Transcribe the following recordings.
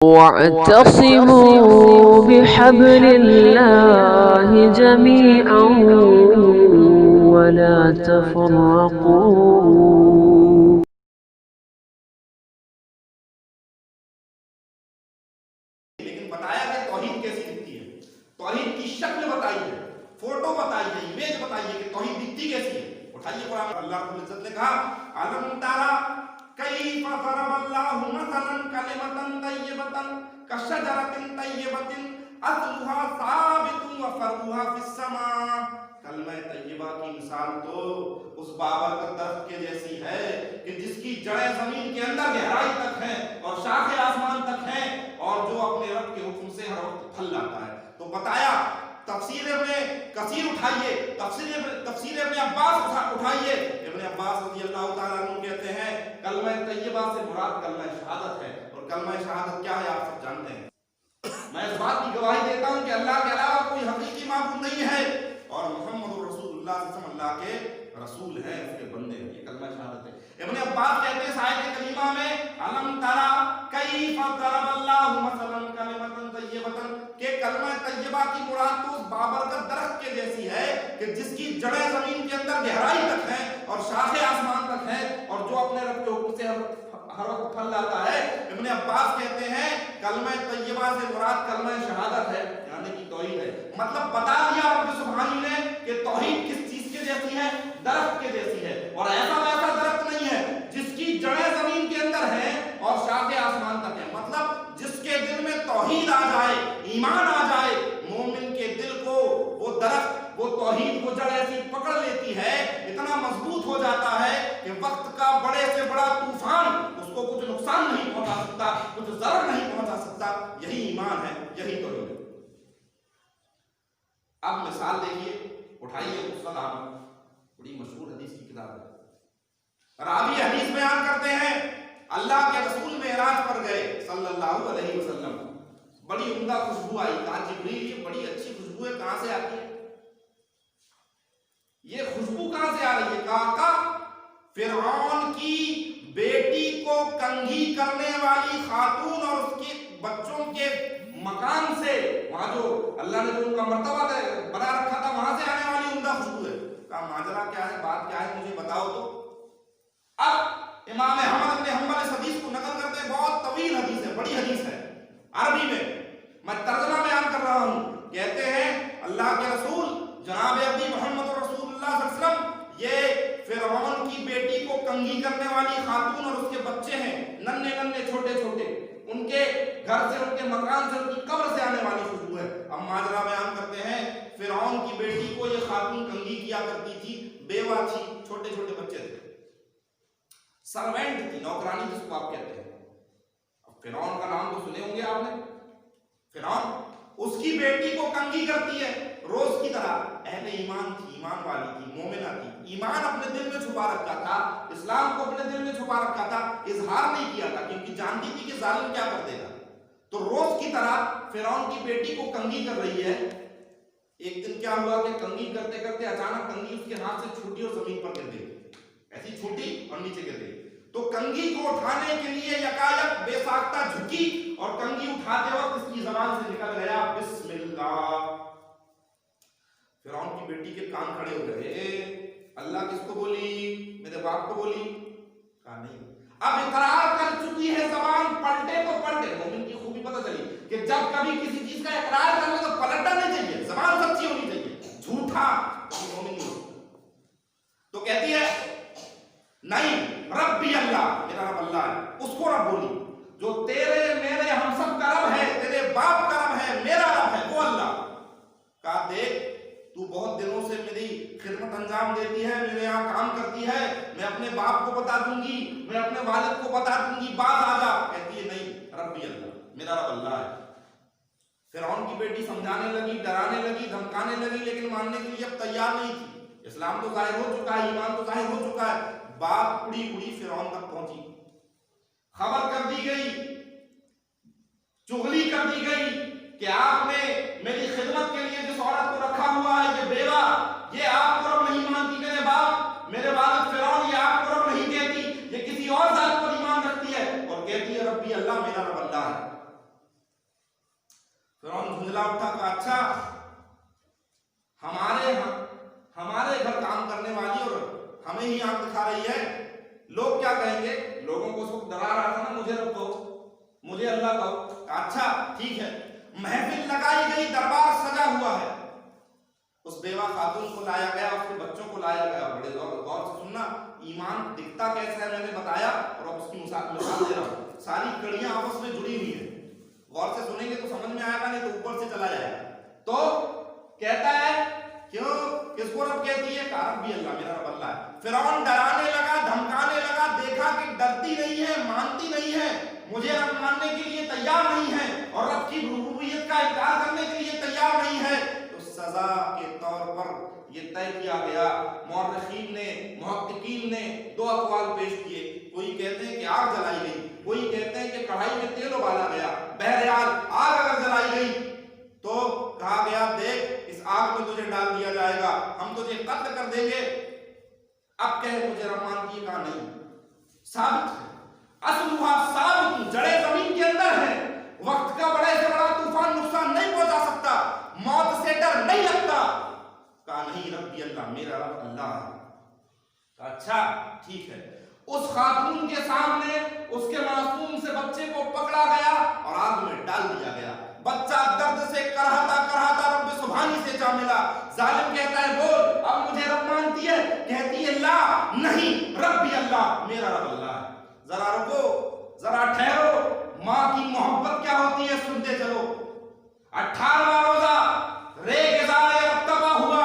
واعتصموا بحبل الله جميعا ولا تفرقوا. لیکن بتایا کہ توحید کیسی دکھتی ہے، توحید کی شکل بتائی ہے، فوٹو بتائی ہے، امیج بتائی ہے کہ توحید دکھتی کیسی ہے. اٹھائیے قرآن. اللہ رب العزت نے کہا علم ترى کیف ضرب اللہ مثلا کلمۃ طیبۃ کشجرۃ طیبۃ اصلها ثابت وفرعها فی السماء. کلمہ طیبہ کی مثال تو اس بابرکت درخت کے جیسی ہے کہ جس کی جڑیں زمین کے اندر گہرائی تک ہیں اور شاخیں آسمان تک ہیں اور جو اپنے رب کے حکم سے ہر وقت پھل لاتا ہے. تو بتایا تفسیر ابن کثیر اٹھائیے، تفسیر ابن عباس اٹھائیے. ابن عباس رضی اللہ تعالیٰ عنہ کہتے ہیں کلمہ طیبہ سے مراد کلمہ شہادت ہے، اور کلمہ شہادت کیا ہے آپ سب جانتے ہیں. میں اس بات کی گواہی دیتا ہوں کہ اللہ کے علاوہ کوئی حقیقی معبود نہیں ہے اور محمد رسول اللہ صلی اللہ علیہ وسلم اللہ کے رسول ہیں، اس کے بندے ہیں. یہ کلمہ شہادت ہے. ابن عباس کہتے ہیں آیت کریمہ میں علم ترى کیف ضرب اللہ مثلا کلمۃ طیبۃ کہ کلمہ طیبہ کی مراد تو اس بابرکت درخت کے جیسی ہے کہ جس کی جڑیں زمین کے اندر گہرائی تک ہیں اور شاخیں آسمان تک ہیں اور جو اپنے رب کے حکم سے ہر وقت پھل لاتا ہے. ابن عباس کہتے ہیں کلمہ طیبہ سے مراد کلمہ شہادت ہے، یعنی کہ توحید ہے. مطلب بتا دیا رب سبحانی نے کہ توحید کس چیز کے جیسی ہے، درخت کے جیسی ہے، اور ایسا ویسا درخت نہیں ہے جس کی جڑیں زمین کے اندر ہیں اور شاخیں آسمان تک ہیں. مطلب جس کے دل میں توحید آ جائے، ایمان آ جائے، مومن کے دل کو وہ درخت، وہ توحید، وہ جڑ ایسی پکڑ لیتی ہے، اتنا مضبوط ہو جاتا ہے کہ وقت کا بڑے سے بڑا طوفان اس کو کچھ نقصان نہیں پہنچا سکتا، کچھ ضرر نہیں پہنچا سکتا. یہی ایمان ہے، یہی توحید ہے. اب مثال دیکھیے، اٹھائیے مسند احمد، بڑی مشہور حدیث کی کتاب ہے. راوی حدیث بیان کرتے ہیں اللہ کے رسول معراج پر گئے صلی اللہ علیہ وسلم. بڑی عمدہ خوشبو آئی. کہا جبریل یہ بڑی اچھی خوشبو ہے، کہاں سے آتی ہے؟ یہ خوشبو کہاں سے آ رہی ہے؟ کہا فرعون کی بیٹی کو کنگھی کرنے والی خاتون اور اس کے بچوں کے مکان سے، وہاں جو اللہ نے جو ان کا مرتبہ بنا رکھا تھا وہاں سے آنے والی عمدہ خوشبو ہے. کہا ماجرا کیا ہے، بات کیا ہے، مجھے بتاؤ تو. اب امام احمد بن حنبل اس حدیث کو نقل کرتے ہیں، بہت طویل حدیث ہے، بڑی حدیث ہے عربی میں ترجمہ بیان کر رہا ہوں. کہتے ہیں اللہ کے رسول جناب ابی محمد رسول اللہ صلی اللہ علیہ وسلم یہ فرعون کی بیٹی کو کنگھی کرنے والی خاتون اور اس کے بچے ہیں، ننھے ننھے چھوٹے چھوٹے، ان کے گھر سے، ان کے مکان سے، ان کی قبر سے آنے والی خوشبو ہے. اب ماجرا بیان کرتے ہیں فرعون کی بیٹی کو یہ خاتون کنگھی کیا کرتی تھی، بیوہ تھی، چھوٹے چھوٹے بچے تھے، سروینٹ تھی، نوکرانی جس کو آپ کہتے ہیں. اب فرعون کا نام تو سنے ہوں گے آپ نے. فرعون اس کی بیٹی کو کنگھی کرتی ہے روز کی طرح. اہل ایمان تھی، ایمان والی تھی، مومنہ تھی، ایمان اپنے دل میں چھپا رکھا تھا، اسلام کو اپنے دل میں چھپا رکھا تھا، اظہار نہیں کیا تھا کیونکہ جانتی تھی کہ ظالم کیا کر دے گا. تو روز کی طرح فرعون کی بیٹی کو کنگھی کر رہی ہے. ایک دن کیا ہوا کہ کنگھی کرتے کرتے اچانک کنگھی اس کے ہاتھ سے چھوٹی اور زمین پر گر گئی، ایسی چھوٹی اور نیچے گر گئی. تو کنگھی کو اٹھانے کے لیے یکایک بے ساختہ جھکی اور کنگھی اٹھاتے وقت اس کی زبان سے نکل گیا بسم اللہ. فرعون کی بیٹی کے کان کھڑے ہو گئے. اللہ کس کو بولی؟ میرے باپ کو بولی؟ کہا نہیں. اب اقرار کر چکی ہے زبان، پلٹے تو پلٹے. مومن کی خوبی پتہ چلی کہ جب کبھی کسی چیز کا اقرار کرنا تو پلٹنا نہیں چاہیے، زبان سچی ہونی چاہیے، جھوٹا مومن نہیں ہوتا. تو کہتی ہے نہیں، ربی اللہ، میرا رب اللہ ہے. اس کو رب بولی جو تیرے میرے ہم سب کا رب ہے، تیرے باپ کا رب ہے، میرا رب ہے، وہ اللہ. کہا دیکھ تو بہت دنوں سے میری خدمت انجام دیتی ہے، میرے یہاں کام کرتی ہے، میں اپنے باپ کو بتا دوں گی، میں اپنے والد کو بتا دوں گی، باز آ جا. کہتی ہے نہیں، ربی اللہ، میرا رب اللہ ہے. فرعون کی بیٹی سمجھانے لگی، ڈرانے لگی، دھمکانے لگی، لیکن ماننے کے لیے اب تیار نہیں تھی. اسلام تو ظاہر ہو چکا ہے، ایمان تو ظاہر ہو چکا ہے. بات اڑی اڑی فرعون تک پہنچی، خبر کر دی گئی، چغلی کر دی گئی کہ آپ نے میری خدمت کے لیے جس عورت کو رکھا ہوا ہے، یہ بیوہ، یہ آپ کو رب نہیں مانتی. میرے باپ، میرے والد فرعون یہ آپ کو رب نہیں کہتی، یہ کسی اور ذات پر ایمان رکھتی ہے اور کہتی ہے ربی اللہ، میرا رب اللہ ہے. धुंधला उठा, कहा अच्छा हमारे घर काम करने वाली और हमें ही आंख दिखा रही है, लोग क्या कहेंगे? लोगों को उसको डरा रहा था ना, मुझे रब कहो, मुझे अल्लाह कहो। अच्छा ठीक है, महफिल लगाई गई, दरबार सजा हुआ है, उस बेवा खातून को लाया गया, उसके बच्चों को लाया गया। बड़े गौर से सुनना, ईमान दिखता कैसा है मैंने बताया और अब उसकी मिसाल दे रहा हूं। सारी कड़ियां आपस में जुड़ी हुई है, गौर से सुनेंगे तो समझ में आएगा, नहीं तो ऊपर से चला जाएगा। तो कहता है क्यों, किसको रब कहती है? कहा रब भी अल्लाह, मेरा रब अल्लाह है। फिरौन डराने लगा, धमकाने लगा, देखा कि डरती नहीं है, मानती नहीं है, मुझे रब मानने के लिए तैयार नहीं है और रब की रुबूबियत का इनकार करने के लिए तैयार नहीं है, तो सजा के तौर पर ये तय किया गया। मुअर्रिखीन ने, मुहक्किकीन ने दो अक़वाल पेश किए। कोई कहते हैं कि आग जलाई गई, कोई कहते हैं कि कढ़ाई में तेल उबाला गया। बहरहाल आग अगर जलाई गई तो कहा गया देख इस आग में तुझे डाल दिया जाएगा, हम तुझे कत्ल कर देंगे। अब कहे मुझे रब मानती है? कहा नहीं, साबित है, असलुहा साबित, जड़े जमीन के अंदर है। वक्त का बड़े से बड़ा तूफान नुकसान नहीं पहुंचा सकता, मौत से डर नहीं लगता। कहा नहीं, रब्बी अल्लाह, मेरा रब अल्लाह है। अच्छा ठीक है, उस खातून के सामने उसके मासूम से बच्चे को पकड़ा गया और आग में डाल दिया गया। बच्चा दर्द से कराहता कराहता रब सुभानी से जा मिला। जालिम कहता है बोल, अब मुझे रब मानती है? कहती है ला, नहीं, रब्बी अल्लाह, मेरा रब अल्लाह है। जरा रुको, जरा ठहरो, माँ की मोहब्बत क्या होती है सुनते चलो। 18वां रोजा रेगिज़ार रब्तबा हुआ,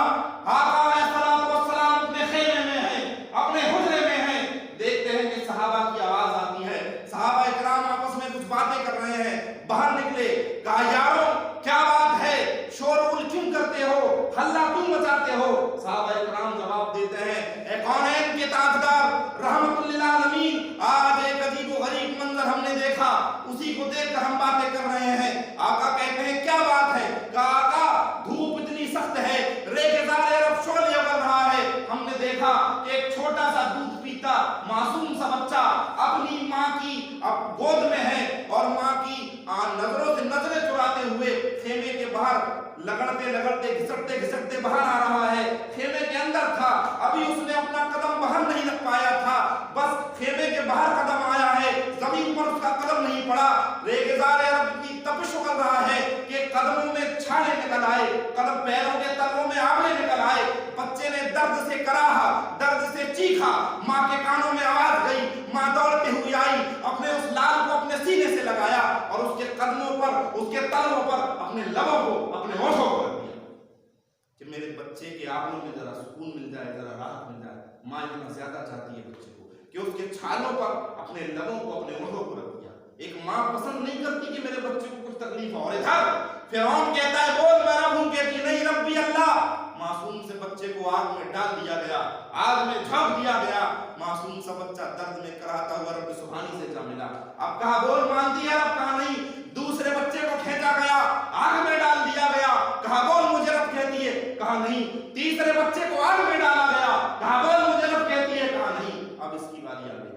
आका अलैहिस्सलातु वस्सलाम अपने खेमे में है, अपने हुजरे में है। देखते हैं कि सहाबा की आवाज आती है, सहाबा इकराम आपस में कुछ बातें कर रहे हैं, बाहर निकले। कहा यारों क्या बात है, शोरगुल क्यों करते हो, हल्ला क्यों मचाते हो? सहाबा इकराम जवाब देते हैं, ए कौनैन के ताजदार रहमतुल लिल आलमीन, आज एक अजीब व गरीब मंजर हमने देखा, उसी को देखकर हम बातें कर रहे हैं। आका कहते हैं क्या बात है? कहा आका धूप इतनी सख्त है, रेगिज़ार अरब शोले उगल रहा है, हमने देखा एक छोटा सा दूध पीता मासूम सा बच्चा अपनी माँ की अब गोद में है और माँ की नजरों से नजरें चुराते हुए खेमे के बाहर लगड़ते लगड़ते घिसटते घिसटते बाहर आ रहा है। खेमे के अंदर था, अभी उसने अपना कदम बाहर नहीं रख पाया था, बस खेमे के बाहर कदम आया है, जमीन पर उसका कदम नहीं पड़ा। रेगिज़ार अरब की तपिश उगल रहा है कि कदमों में छाले निकल आए, कदम पैरों के तलवों में आंवले निकल आए। बच्चे ने दर्द से कराहा, दर्द से चीखा, माँ के कानों में आवाज गई, माँ दौड़ते हुए आई, अपने उस लाल को अपने सीने से लगाया और उसके कदमों पर, उसके तलवों पर, अपने लबों को, अपने होठों को रख दिया कि मेरे बच्चे के आंखों में जरा सुकून मिल जाए, जरा राहत मिल जाए। माँ इतना ज्यादा चाहती है बच्चे को कि उसके छालों पर, अपने लबों को, अपने होठों को रख दिया। एक माँ पसंद नहीं करती कि मेरे बच्चे को कुछ तकलीफ हो। और इधर फिरौन कहता है बोल मैं रब हूं, कहती नहीं रब्बी अल्लाह। मासूम से बच्चे को आग में डाल दिया गया, आग में झोंक दिया गया। मासूम सा बच्चा दर्द में कराहता हुआ रब सुभानी से जा मिला। अब कहा बोल मानती है रब? कहा नहीं। दूसरे बच्चे को खींचा गया, आग में डाल दिया गया। कहा बोल मुझे रब कहती है? कहा नहीं। तीसरे बच्चे को आग में डाला गया, कहा बोल मुझे रब कहती है? कहा नहीं। अब इसकी बारी आ गई,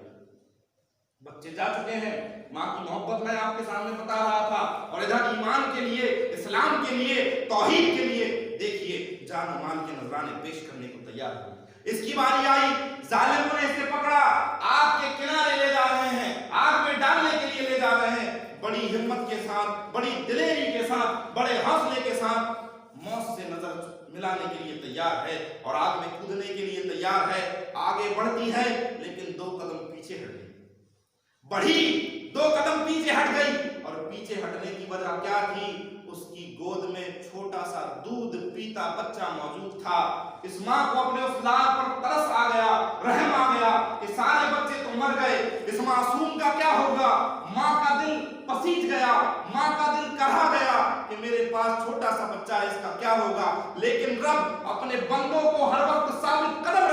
बच्चे जा चुके हैं, माँ की मोहब्बत मैं आपके सामने बता रहा था, और इधर ईमान के लिए, इस्लाम के लिए, तौहीद के लिए देखिए जान माल के नजराने पेश करने को तैयार हुए। इसकी बारी आई, जालिमों ने इसे पकड़ा, आग के किनारे ले जा रहे हैं, आग में डालने के लिए ले जा रहे हैं। बड़ी हिम्मत के साथ, बड़ी दिलेरी के साथ, बड़े हौसले के साथ मौत से नजर मिलाने के लिए तैयार है और आग में कूदने के लिए तैयार है। आगे बढ़ती है लेकिन 2 कदम पीछे हट गई, बढ़ी 2 कदम पीछे हट गई। और पीछे हटने की वजह क्या थी? उसकी गोद में छोटा सा दूध पीता बच्चा मौजूद था। इस माँ को अपने उस लाल पर तरस आ गया, रहम आ गया कि सारे बच्चे तो मर गए, इस मासूम का क्या होगा? माँ का दिल पसीज गया, माँ का दिल कहा गया कि मेरे पास छोटा सा बच्चा है, इसका क्या होगा? लेकिन रब अपने बंदों को हर वक्त साबित कदम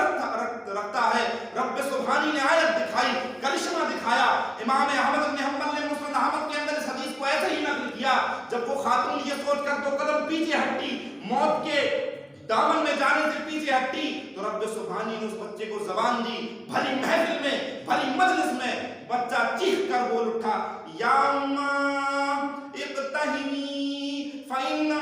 रखता है। रब सुभानी ने आयत दिखाई, करिश्मा दिखाया। इमाम अहमद इब्न हंबल ने मुस्नद अहमद के अंदर इस हदीस को ऐसे ही नकल किया, जब वो खातून ये सोचकर 2 कदम पीछे हटी, मौत के दामन में जाने से पीछे हटी, तो रब सुभानी ने उस बच्चे को ज़बान दी। भली महफिल में, भली मजलिस में बच्चा चीख कर बोल उठा, या अम्मा इक़्तहिमी फ़इन्न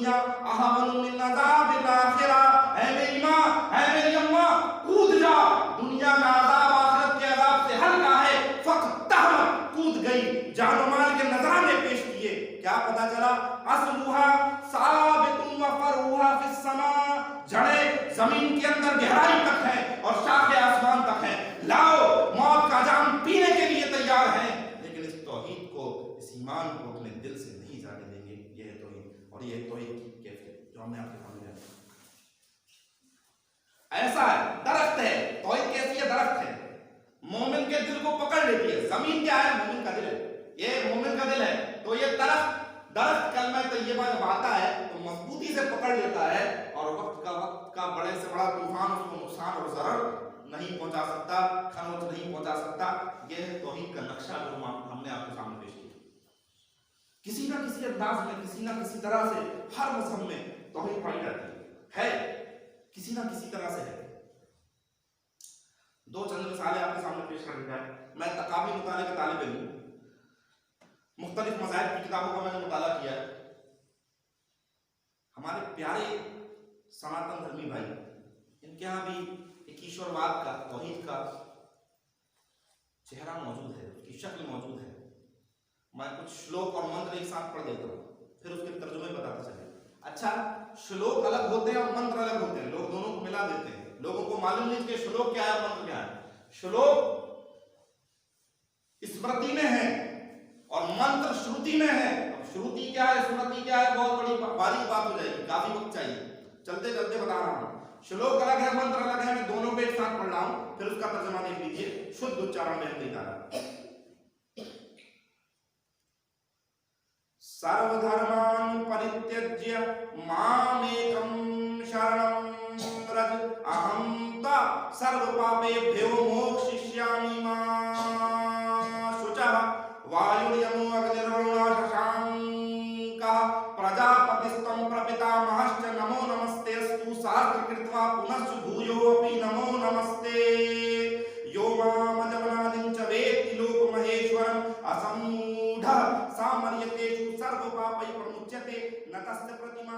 दुनिया अहवन मिन अज़ाबिल आखिरा। ऐ मेरी माँ, ऐ मेरी अम्मा, कूद जा, दुनिया का अज़ाब आखिरत के अज़ाब से हल्का है। फक़्तहम, कूद गई, जान माल के नजराने पेश किए। क्या पता चला? अस्लुहा साबितुन व फरूहा फिस समा, जड़े जमीन के अंदर गहराई तक है और शाखे आसमान तक है। लाओ, मौत का जाम पीने के लिए तैयार है, लेकिन इस तौहीद को, इस ईमान को अपने दिल से नहीं जाने देंगे। यह है तौहीद, और यह तौहीद की कैफियत जो हमने आपके सामने रखी। ऐसा है, दरख्त है, तौहीद कैसी है? दरख्त है, मोमिन के दिल को पकड़ लेती है। जमीन क्या है? मोमिन का दिल है, ये मोमिन का दिल है। तो ये दरख्त कलमा तैयबा जब आता है तो मजबूती से पकड़ लेता है, और वक्त का बड़े से बड़ा तूफान उसको नुकसान और जरर नहीं पहुंचा सकता, खरोच नहीं पहुंचा सकता। यह है तौहीद का नक्शा जो हमने आपके सामने पेश किया। किसी ना किसी अंदाज में, किसी ना किसी तरह से हर मजहब में तौहीद पाई जाती है, किसी ना किसी तरह से है। दो चंद मिसालें आपके सामने पेश कर देता है। मैं तकाबी मुताले का तालिब इल्म हूं, मुख्तलिफ मज़ाहिब की किताबों का मैंने मुताला किया है। हमारे प्यारे सनातन धर्मी भाई, इनके यहाँ भी एक ईश्वरवाद का, तौहीद का चेहरा मौजूद है, उसकी शक्ल मौजूद है। मैं कुछ श्लोक और मंत्र एक साथ पढ़ देता हूँ, फिर उसके तर्जुमे बताते चले। अच्छा, श्लोक अलग होते हैं और मंत्र अलग होते हैं, लोग दोनों को मिला देते हैं। लोगों को मालूम नहीं कि श्लोक क्या है, मंत्र क्या है। श्लोक स्मृति में है और मंत्र श्रुति में है। अब श्रुति क्या है, स्मृति क्या है, बहुत बड़ी बारीक बात हो जाएगी, काफी वक्त चाहिए। चलते चलते बता रहा हूं। श्लोक अलग है, मंत्र अलग है, मैं दोनों पे एक साथ पढ़ रहा हूं, फिर उसका तर्जुमा देख लीजिए, शुद्ध उच्चारण में नहीं आ रहा। सर्वधर्मान् परित्यज्य मामेकं शरणं व्रज, अहं त्वा सर्वपापेभ्यो मोक्षयिष्यामि मा शुचः। वायुर्यमो अग्निर्वरुणः शशाङ्कः प्रजापतिस्त्वं प्रपितामहश्च, नमो नमस्तेऽस्तु सहस्रकृत्वा पुनश्च भूयोऽपि नमो नमस्ते। यो मामजमनादिं च वेत्ति लोकमहेश्वरम्, असम्मूढः सामर्यतेषु सर्वपापैः प्रमुच्यते, न तस्य प्रतिमा